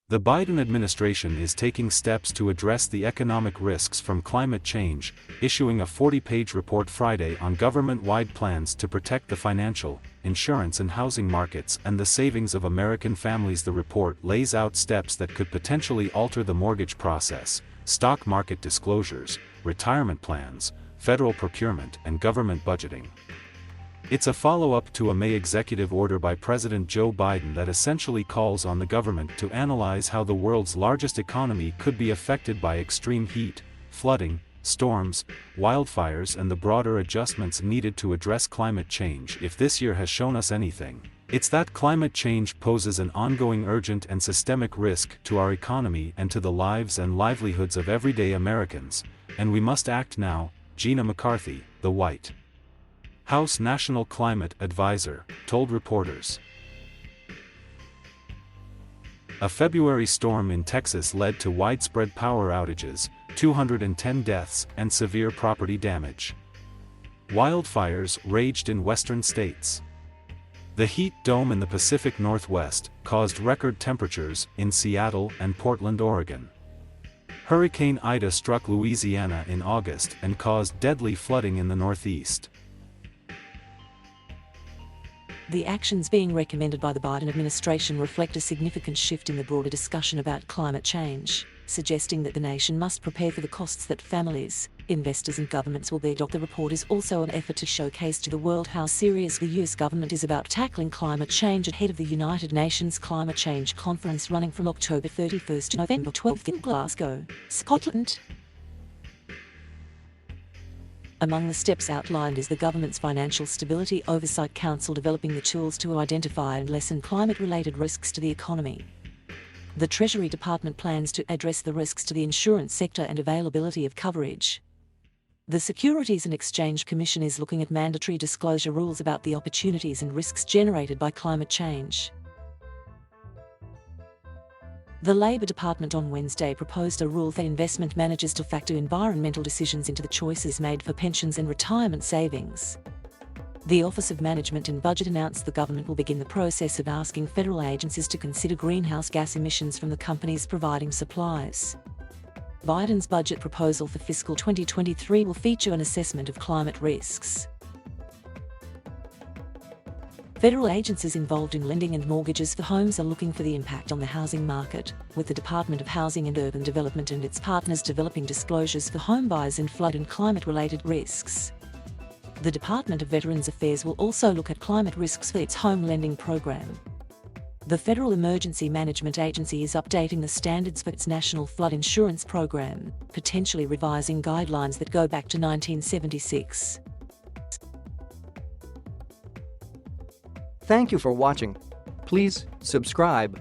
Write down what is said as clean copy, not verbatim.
The Biden administration is taking steps to address the economic risks from climate change, issuing a 40-page report Friday on government-wide plans to protect the financial, insurance and housing markets and the savings of American families. The report lays out steps that could potentially alter the mortgage process, stock market disclosures, retirement plans, federal procurement and government budgeting. It's a follow-up to a May executive order by President Joe Biden that essentially calls on the government to analyze how the world's largest economy could be affected by extreme heat, flooding, storms, wildfires and the broader adjustments needed to address climate change. If this year has shown us anything, it's that climate change poses an ongoing urgent and systemic risk to our economy and to the lives and livelihoods of everyday Americans, and we must act now, Gina McCarthy, the White House National Climate Advisor, told reporters. A February storm in Texas led to widespread power outages, 210 deaths, and severe property damage. Wildfires raged in western states. The heat dome in the Pacific Northwest caused record temperatures in Seattle and Portland, Oregon. Hurricane Ida struck Louisiana in August and caused deadly flooding in the Northeast. The actions being recommended by the Biden administration reflect a significant shift in the broader discussion about climate change, suggesting that the nation must prepare for the costs that families, investors and governments will bear. The report is also an effort to showcase to the world how serious the US government is about tackling climate change ahead of the United Nations Climate Change Conference running from October 31st to November 12th in Glasgow, Scotland. Among the steps outlined is the government's Financial Stability Oversight Council developing the tools to identify and lessen climate-related risks to the economy. The Treasury Department plans to address the risks to the insurance sector and availability of coverage. The Securities and Exchange Commission is looking at mandatory disclosure rules about the opportunities and risks generated by climate change. The Labor Department on Wednesday proposed a rule for investment managers to factor environmental decisions into the choices made for pensions and retirement savings. The Office of Management and Budget announced the government will begin the process of asking federal agencies to consider greenhouse gas emissions from the companies providing supplies. Biden's budget proposal for fiscal 2023 will feature an assessment of climate risks. Federal agencies involved in lending and mortgages for homes are looking for the impact on the housing market, with the Department of Housing and Urban Development and its partners developing disclosures for homebuyers and flood and climate-related risks. The Department of Veterans Affairs will also look at climate risks for its home lending program. The Federal Emergency Management Agency is updating the standards for its National Flood Insurance Program, potentially revising guidelines that go back to 1976. Thank you for watching. Please subscribe.